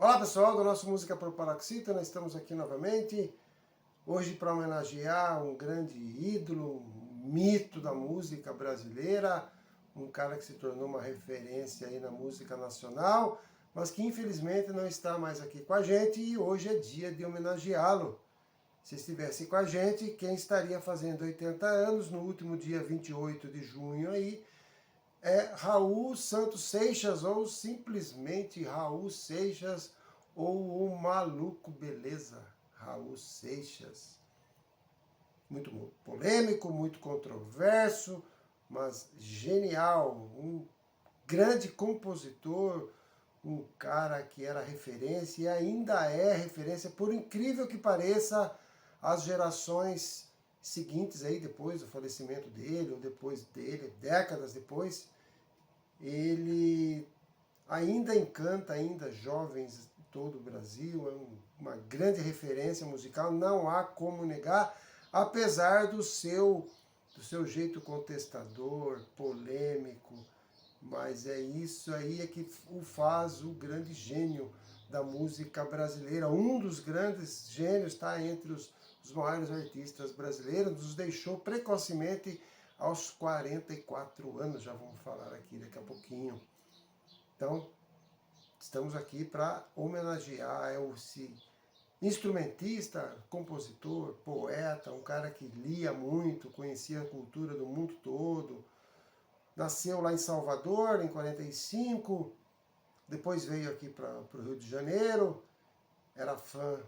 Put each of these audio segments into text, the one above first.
Olá pessoal do nosso Música por Paroxítona, nós estamos aqui novamente, hoje para homenagear um grande ídolo, um mito da música brasileira, um cara que se tornou uma referência aí na música nacional, mas que infelizmente não está mais aqui com a gente e hoje é dia de homenageá-lo. Se estivesse com a gente, quem estaria fazendo 80 anos no último dia 28 de junho aí, é Raul Santos Seixas, ou simplesmente Raul Seixas, ou o Maluco Beleza, Raul Seixas. Muito polêmico, muito controverso, mas genial, um grande compositor, um cara que era referência e ainda é referência, por incrível que pareça, as gerações seguintes aí, depois do falecimento dele, ou depois dele, décadas depois, ele ainda encanta ainda jovens de todo o Brasil, é uma grande referência musical, não há como negar, apesar do seu jeito contestador, polêmico, mas é isso aí é que o faz o grande gênio da música brasileira. Um dos grandes gênios, está entre os maiores artistas brasileiros, nos deixou precocemente aos 44 anos, já vamos falar aqui daqui a pouquinho. Então, estamos aqui para homenagear esse instrumentista, compositor, poeta, um cara que lia muito, conhecia a cultura do mundo todo. Nasceu lá em Salvador, em 45, depois veio aqui para o Rio de Janeiro, era fã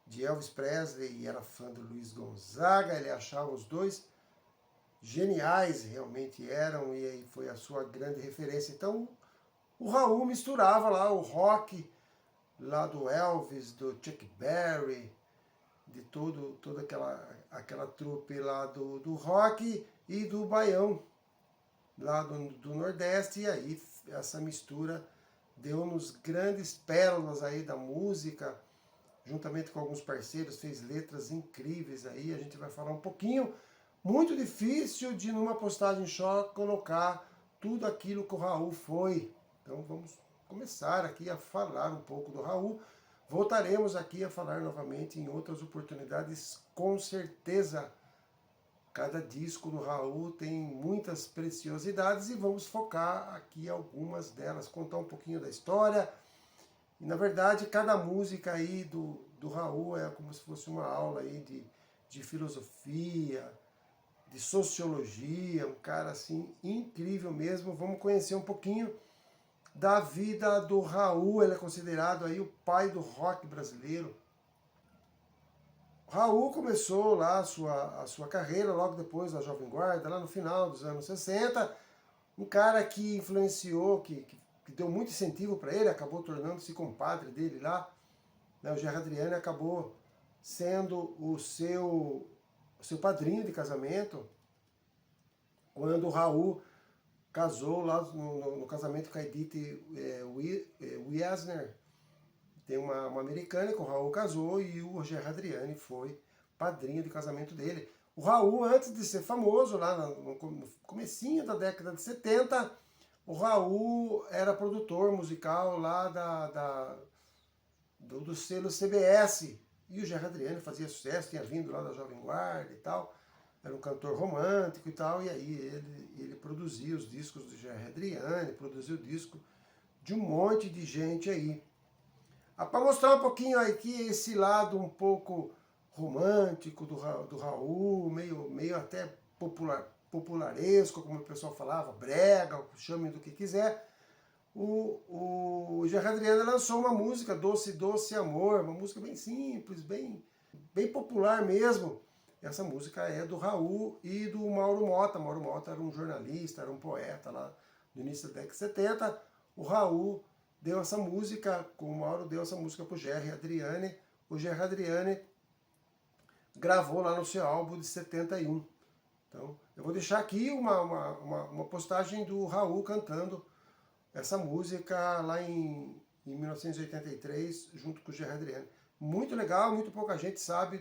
de Elvis Presley e era fã do Luiz Gonzaga, ele achava os dois geniais, realmente eram, e aí foi a sua grande referência. Então, o Raul misturava lá o rock, lá do Elvis, do Chuck Berry, de toda aquela trupe lá do rock e do baião, lá do Nordeste, e aí essa mistura deu-nos grandes pérolas aí da música, juntamente com alguns parceiros, fez letras incríveis aí, a gente vai falar um pouquinho. Muito difícil de numa postagem só colocar tudo aquilo que o Raul foi. Então vamos começar aqui a falar um pouco do Raul. Voltaremos aqui a falar novamente em outras oportunidades, com certeza. Cada disco do Raul tem muitas preciosidades e vamos focar aqui algumas delas, contar um pouquinho da história. E na verdade cada música aí do Raul é como se fosse uma aula aí de filosofia, de sociologia, um cara assim incrível mesmo. Vamos conhecer um pouquinho da vida do Raul, ele é considerado aí o pai do rock brasileiro. Raul começou lá a sua carreira logo depois da Jovem Guarda, lá no final dos anos 60, um cara que influenciou, que deu muito incentivo para ele, acabou tornando-se compadre dele lá, né? O Gerry Adriani acabou sendo o seu padrinho de casamento, quando o Raul casou lá no casamento com a Edith Wiesner. Tem uma americana que o Raul casou e o Gerry Adriani foi padrinho de casamento dele. O Raul, antes de ser famoso, lá no comecinho da década de 70, o Raul era produtor musical lá do selo CBS. E o Gerry Adriani fazia sucesso, tinha vindo lá da Jovem Guarda e tal. Era um cantor romântico e tal, e aí ele produzia os discos do Gerry Adriani, produziu o disco de um monte de gente aí. Para mostrar um pouquinho aqui esse lado um pouco romântico do Raul, meio até popularesco, como o pessoal falava, brega, chame do que quiser, o Gerry Adriani lançou uma música, Doce Doce Amor, uma música bem simples, bem popular mesmo. Essa música é do Raul e do Mauro Mota. Mauro Mota era um jornalista, era um poeta lá no início da década de 70. O Raul deu essa música, o Mauro deu essa música para o Gerry Adriani. O Gerry Adriani gravou lá no seu álbum de 71. Então, eu vou deixar aqui uma postagem do Raul cantando essa música lá em 1983, junto com o Gerry Adriani. Muito legal, muito pouca gente sabe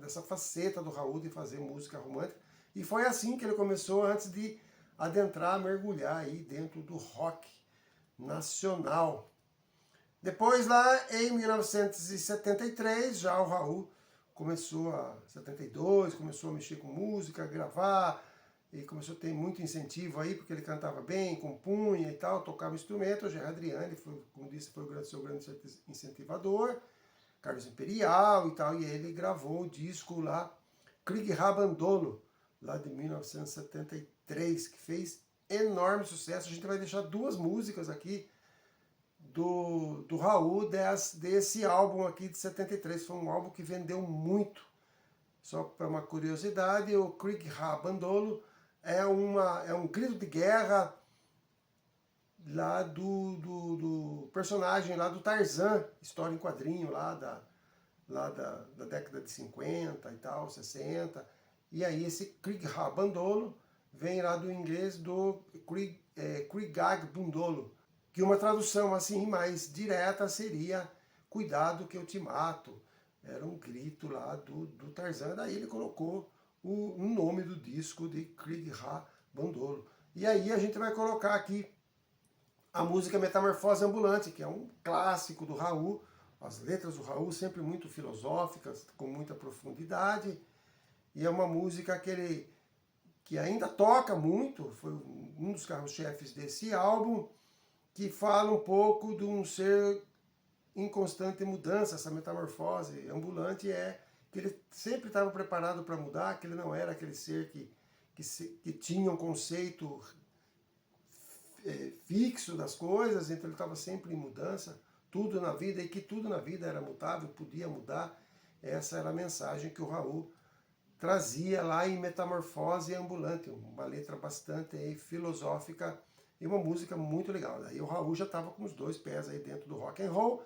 dessa faceta do Raul de fazer música romântica. E foi assim que ele começou, antes de adentrar, mergulhar aí dentro do rock nacional. Depois, lá em 1973, já o Raul começou a 72, começou a mexer com música, a gravar, e começou a ter muito incentivo aí, porque ele cantava bem, compunha e tal, tocava instrumento. O Gerard Adriani, foi, como disse, foi o seu grande incentivador, Carlos Imperial e tal, e ele gravou o disco lá, Krieg Rabandolo, lá de 1973, que fez enorme sucesso. A gente vai deixar duas músicas aqui do Raul desse álbum aqui de 73. Foi um álbum que vendeu muito. Só para uma curiosidade, o Krieg Rabandolo é um grito de guerra lá do personagem lá do Tarzan, história em quadrinho da década de 50 e tal, 60. E aí esse Krieg Rabandolo vem lá do inglês do Kriegag Bundolo, que uma tradução assim mais direta seria cuidado que eu te mato. Era um grito lá do Tarzan, daí ele colocou o nome do disco de Krieg Rabandolo. E aí a gente vai colocar aqui a música Metamorfose Ambulante, que é um clássico do Raul. As letras do Raul sempre muito filosóficas, com muita profundidade. E é uma música que ainda toca muito, foi um dos carros-chefes desse álbum, que fala um pouco de um ser em constante mudança. Essa metamorfose ambulante é que ele sempre estava preparado para mudar, que ele não era aquele ser que tinha um conceito fixo das coisas, então ele estava sempre em mudança, tudo na vida, e que tudo na vida era mutável, podia mudar. Essa era a mensagem que o Raul trazia lá em Metamorfose Ambulante, uma letra bastante filosófica e uma música muito legal. Daí o Raul já estava com os dois pés aí dentro do rock and roll,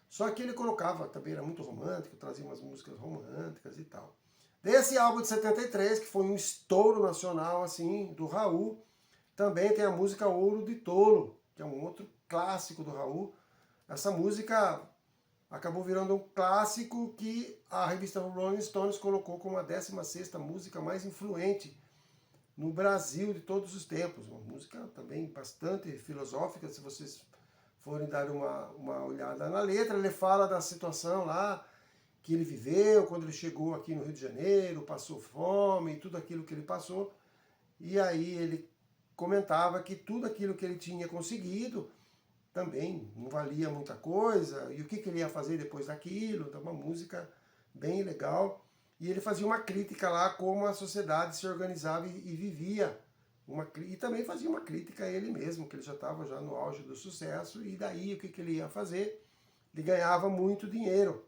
só que ele colocava, também era muito romântico, trazia umas músicas românticas e tal. Desse álbum de 73, que foi um estouro nacional assim do Raul, também tem a música Ouro de Tolo, que é um outro clássico do Raul. Essa música acabou virando um clássico que a revista Rolling Stones colocou como a 16ª música mais influente no Brasil de todos os tempos. Uma música também bastante filosófica, se vocês forem dar uma olhada na letra. Ele fala da situação lá que ele viveu quando ele chegou aqui no Rio de Janeiro, passou fome, tudo aquilo que ele passou. E aí ele comentava que tudo aquilo que ele tinha conseguido também não valia muita coisa, e o que ele ia fazer depois daquilo. Então, uma música bem legal. E ele fazia uma crítica lá como a sociedade se organizava e vivia. E também fazia uma crítica a ele mesmo, que ele já estava já no auge do sucesso, e daí o que ele ia fazer? Ele ganhava muito dinheiro.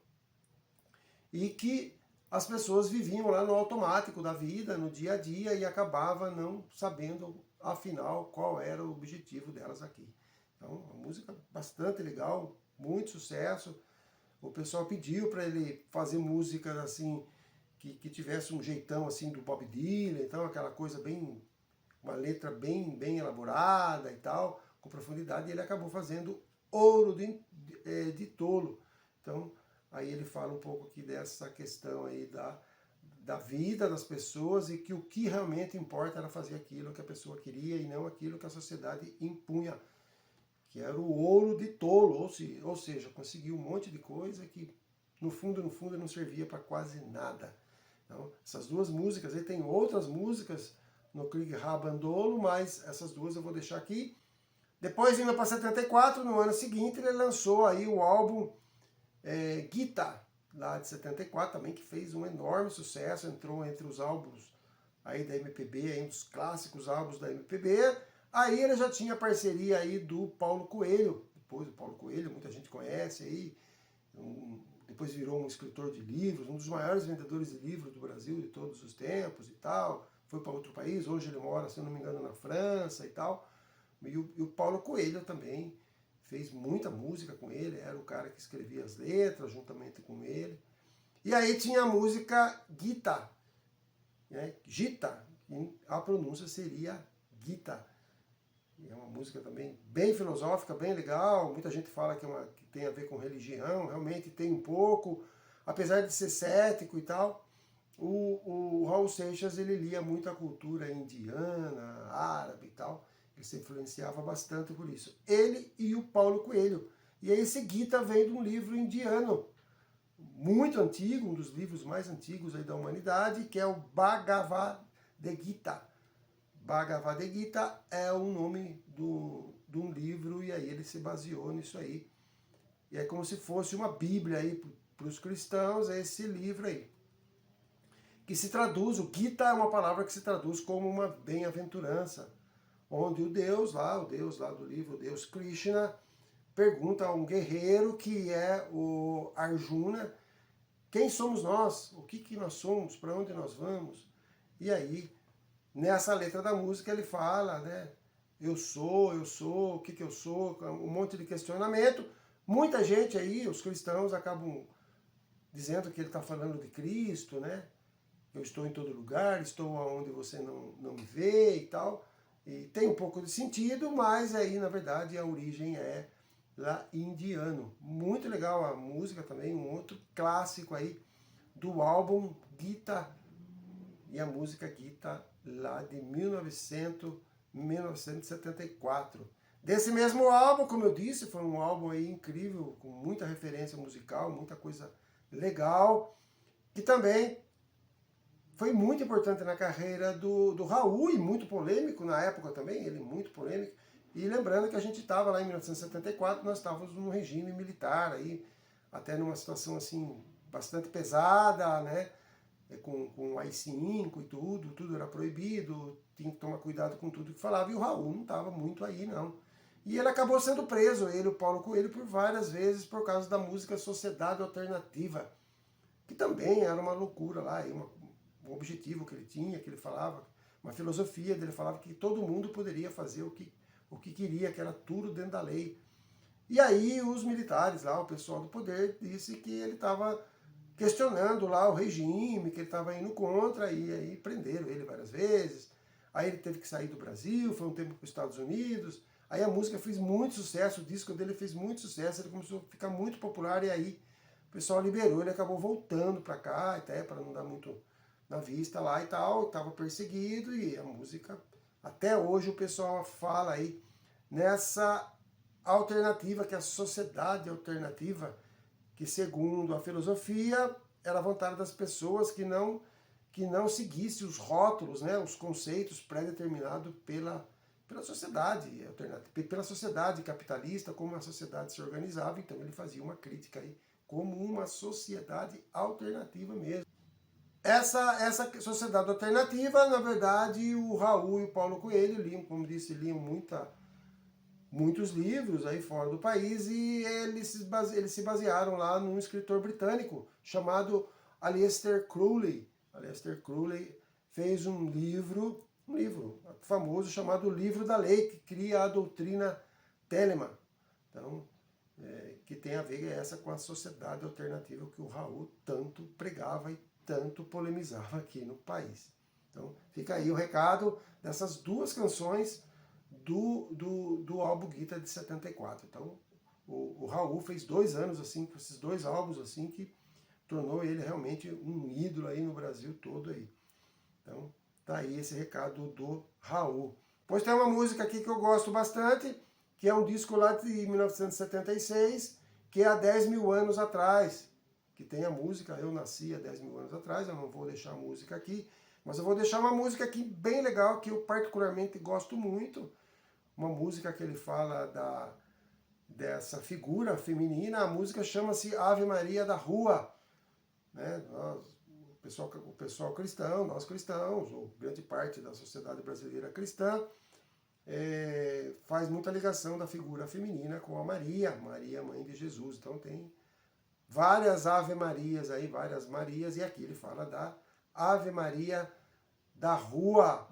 E que as pessoas viviam lá no automático da vida, no dia a dia, e acabava não sabendo, afinal, qual era o objetivo delas aqui. Então, uma música bastante legal, muito sucesso. O pessoal pediu para ele fazer músicas assim, que tivesse um jeitão assim do Bob Dylan, então aquela coisa bem, uma letra bem elaborada e tal, com profundidade, e ele acabou fazendo Ouro de Tolo. Então, aí ele fala um pouco aqui dessa questão aí da vida das pessoas, e que o que realmente importa era fazer aquilo que a pessoa queria e não aquilo que a sociedade impunha, que era o ouro de tolo, ou seja, conseguiu um monte de coisa que no fundo não servia para quase nada. Então, essas duas músicas, aí tem outras músicas no Krieg Rabandolo, mas essas duas eu vou deixar aqui. Depois, indo para 74, no ano seguinte, ele lançou aí o álbum Gita, lá de 74, também, que fez um enorme sucesso, entrou entre os álbuns aí da MPB, entre os clássicos álbuns da MPB. Aí ele já tinha parceria aí do Paulo Coelho, depois do Paulo Coelho, muita gente conhece aí, depois virou um escritor de livros, um dos maiores vendedores de livros do Brasil de todos os tempos e tal, foi para outro país, hoje ele mora, se eu não me engano, na França e tal. E o Paulo Coelho também fez muita música com ele, era o cara que escrevia as letras juntamente com ele. E aí tinha a música Gita, né? Gita, a pronúncia seria Gita. É uma música também bem filosófica, bem legal. Muita gente fala que tem a ver com religião, realmente tem um pouco, apesar de ser cético e tal. O Raul Seixas, ele lia muito a cultura indiana, árabe e tal. Ele se influenciava bastante por isso. Ele e o Paulo Coelho. E aí esse Gita vem de um livro indiano, muito antigo, um dos livros mais antigos aí da humanidade, que é o Bhagavad Gita. Bhagavad Gita é o nome de um livro, e aí ele se baseou nisso aí. E é como se fosse uma Bíblia aí para os cristãos, é esse livro aí. Que se traduz, o Gita é uma palavra que se traduz como uma bem-aventurança, onde o Deus lá do livro, o Deus Krishna, pergunta a um guerreiro que é o Arjuna, quem somos nós? O que nós somos? Para onde nós vamos? E aí, nessa letra da música, ele fala, né? Eu sou, o que eu sou? Um monte de questionamento. Muita gente aí, os cristãos, acabam dizendo que ele está falando de Cristo, né? Eu estou em todo lugar, estou onde você não me vê e tal. E tem um pouco de sentido, mas aí, na verdade, a origem é lá indiano. Muito legal a música também, um outro clássico aí do álbum Gita, e a música Gita lá de 1974. Desse mesmo álbum, como eu disse, foi um álbum aí incrível, com muita referência musical, muita coisa legal, que também foi muito importante na carreira do Raul, e muito polêmico na época também, ele muito polêmico. E lembrando que a gente estava lá em 1974, nós estávamos num regime militar, aí, até numa situação assim bastante pesada, né? Com o AI-5 e tudo era proibido, tinha que tomar cuidado com tudo que falava, e o Raul não estava muito aí, não. E ele acabou sendo preso, ele, o Paulo Coelho, por várias vezes por causa da música Sociedade Alternativa, que também era uma loucura lá, um objetivo que ele tinha, que ele falava, uma filosofia dele, falava que todo mundo poderia fazer o que queria, que era tudo dentro da lei. E aí os militares lá, o pessoal do poder, disse que ele estava questionando lá o regime, que ele estava indo contra, e aí prenderam ele várias vezes. Aí ele teve que sair do Brasil, foi um tempo para os Estados Unidos. Aí a música fez muito sucesso, o disco dele fez muito sucesso, ele começou a ficar muito popular, e aí o pessoal liberou, ele acabou voltando para cá, até para não dar muito na vista lá e tal, estava perseguido, e a música, até hoje o pessoal fala aí nessa alternativa, que é a sociedade alternativa, que segundo a filosofia era a vontade das pessoas que não seguisse os rótulos, né, os conceitos pré-determinados pela sociedade alternativa, pela sociedade capitalista, como a sociedade se organizava. Então ele fazia uma crítica aí como uma sociedade alternativa mesmo. Essa sociedade alternativa, na verdade, o Raul e o Paulo Coelho liam, como disse, liam muitos livros aí fora do país, e eles se basearam lá num escritor britânico chamado Aleister Crowley. Aleister Crowley fez um livro famoso chamado Livro da Lei, que cria a doutrina Telemann. Então, que tem a ver essa com a sociedade alternativa que o Raul tanto pregava e tanto polemizava aqui no país. Então, fica aí o recado dessas duas canções do álbum Gita de 74. Então, o Raul fez 2 anos assim, com esses 2 álbuns assim, que tornou ele realmente um ídolo aí no Brasil todo aí. Então, tá aí esse recado do Raul. Pois tem uma música aqui que eu gosto bastante, que é um disco lá de 1976, que é há 10 mil anos atrás, que tem a música Eu Nasci há 10 mil anos atrás. Eu não vou deixar a música aqui, mas eu vou deixar uma música aqui bem legal, que eu particularmente gosto muito, uma música que ele fala dessa figura feminina. A música chama-se Ave Maria da Rua, né? O pessoal cristão, nós cristãos, ou grande parte da sociedade brasileira cristã, faz muita ligação da figura feminina com a Maria, mãe de Jesus. Então tem várias Ave Marias aí, várias Marias, e aqui ele fala da Ave Maria da Rua,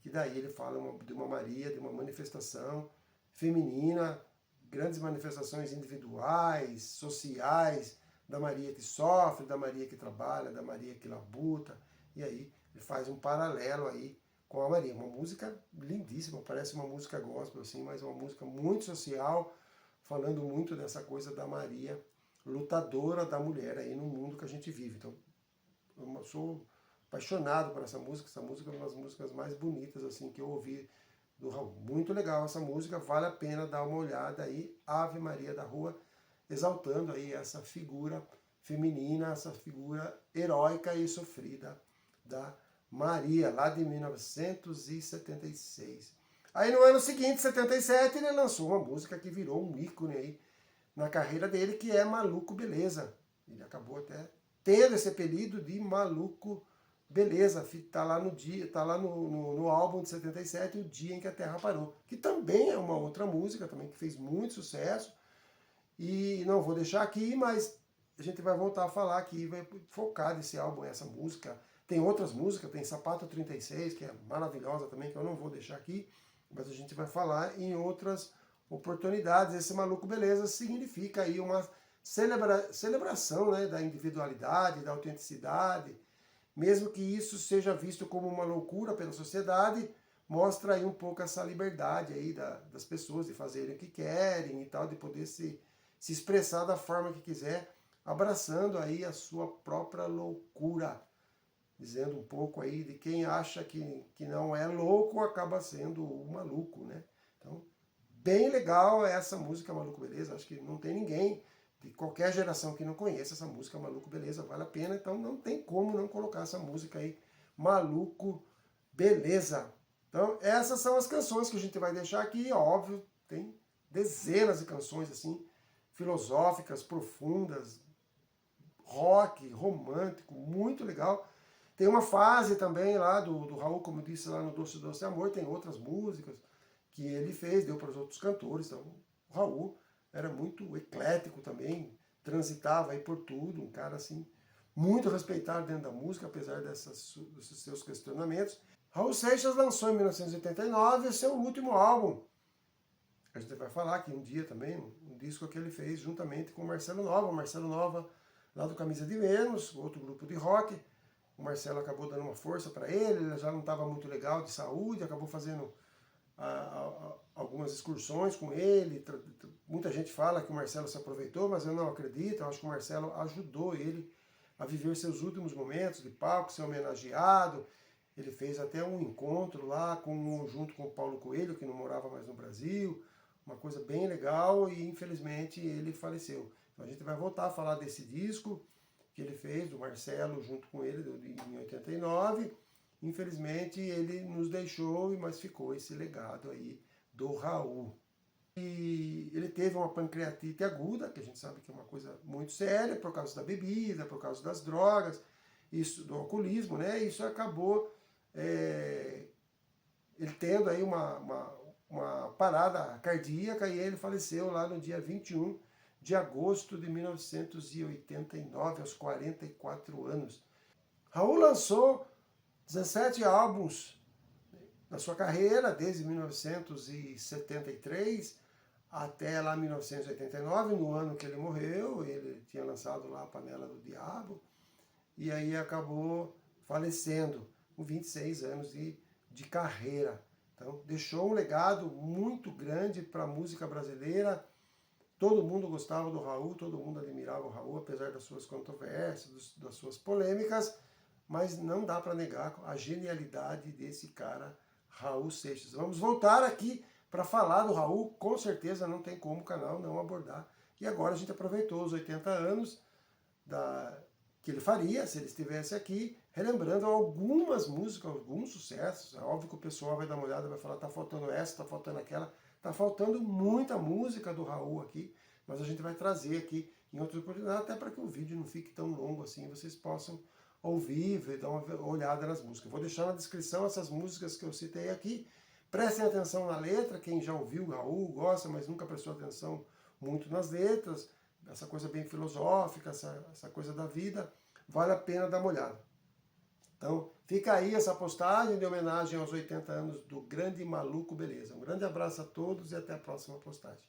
que daí ele fala de uma Maria, de uma manifestação feminina, grandes manifestações individuais, sociais, da Maria que sofre, da Maria que trabalha, da Maria que labuta, e aí ele faz um paralelo aí com a Maria. Uma música lindíssima, parece uma música gospel assim, mas é uma música muito social, falando muito dessa coisa da Maria, lutadora da mulher aí no mundo que a gente vive. Então, eu sou apaixonado por essa música é uma das músicas mais bonitas assim que eu ouvi do Raul. Muito legal essa música, vale a pena dar uma olhada aí, Ave Maria da Rua, exaltando aí essa figura feminina, essa figura heróica e sofrida da Maria, lá de 1976. Aí no ano seguinte, 77, ele lançou uma música que virou um ícone aí na carreira dele, que é Maluco Beleza. Ele acabou até tendo esse apelido de Maluco Beleza. Tá lá no dia, tá lá no álbum de 77, O Dia em que a Terra Parou, que também é uma outra música também que fez muito sucesso. E não vou deixar aqui, mas a gente vai voltar a falar aqui, vai focar nesse álbum, essa música. Tem outras músicas, tem Sapato 36, que é maravilhosa também, que eu não vou deixar aqui, mas a gente vai falar em outras oportunidades. Esse Maluco Beleza significa aí uma celebração, né, da individualidade, da autenticidade, mesmo que isso seja visto como uma loucura pela sociedade, mostra aí um pouco essa liberdade aí das pessoas de fazerem o que querem e tal, de poder se expressar da forma que quiser, abraçando aí a sua própria loucura, dizendo um pouco aí de quem acha que não é louco, acaba sendo o maluco, né? Então, bem legal essa música Maluco Beleza, acho que não tem ninguém de qualquer geração que não conheça essa música Maluco Beleza, vale a pena, então não tem como não colocar essa música aí, Maluco Beleza. Então, essas são as canções que a gente vai deixar aqui, óbvio, tem dezenas de canções assim, filosóficas, profundas, rock, romântico, muito legal. Tem uma fase também lá do Raul, como eu disse lá no Doce Doce Amor, tem outras músicas que ele fez, deu para os outros cantores. Então, o Raul era muito eclético também, transitava aí por tudo, um cara assim, muito respeitado dentro da música, apesar desses seus questionamentos. Raul Seixas lançou em 1989 o seu último álbum. A gente vai falar aqui um dia também, um disco que ele fez juntamente com o Marcelo Nova. O Marcelo Nova, lá do Camisa de Vênus, outro grupo de rock. O Marcelo acabou dando uma força para ele já não estava muito legal de saúde, acabou fazendo algumas excursões com ele. Muita gente fala que o Marcelo se aproveitou, mas eu não acredito. Eu acho que o Marcelo ajudou ele a viver seus últimos momentos de palco, ser homenageado. Ele fez até um encontro lá junto com o Paulo Coelho, que não morava mais no Brasil. Uma coisa bem legal e infelizmente ele faleceu. Então a gente vai voltar a falar desse disco que ele fez, do Marcelo, junto com ele, em 89. Infelizmente ele nos deixou, mas ficou esse legado aí do Raul. E ele teve uma pancreatite aguda, que a gente sabe que é uma coisa muito séria, por causa da bebida, por causa das drogas, isso, do alcoolismo, né? Isso acabou ele tendo aí uma parada cardíaca e ele faleceu lá no dia 21 de agosto de 1989, aos 44 anos. Raul lançou 17 álbuns na sua carreira, desde 1973 até lá 1989, no ano que ele morreu. Ele tinha lançado lá a Panela do Diabo, e aí acabou falecendo com 26 anos de carreira. Então, deixou um legado muito grande para a música brasileira. Todo mundo gostava do Raul, todo mundo admirava o Raul, apesar das suas controvérsias, das suas polêmicas, mas não dá para negar a genialidade desse cara, Raul Seixas. Vamos voltar aqui para falar do Raul, com certeza não tem como o canal não abordar. E agora a gente aproveitou os 80 anos que ele faria, se ele estivesse aqui, relembrando algumas músicas, alguns sucessos. É óbvio que o pessoal vai dar uma olhada, vai falar, tá faltando essa, tá faltando aquela. Tá faltando muita música do Raul aqui, mas a gente vai trazer aqui em outras oportunidades, até para que o vídeo não fique tão longo assim, vocês possam ouvir e dar uma olhada nas músicas. Vou deixar na descrição essas músicas que eu citei aqui. Prestem atenção na letra, quem já ouviu o Raul, gosta, mas nunca prestou atenção muito nas letras, essa coisa bem filosófica, essa coisa da vida, vale a pena dar uma olhada. Então, fica aí essa postagem de homenagem aos 80 anos do grande Maluco Beleza. Um grande abraço a todos e até a próxima postagem.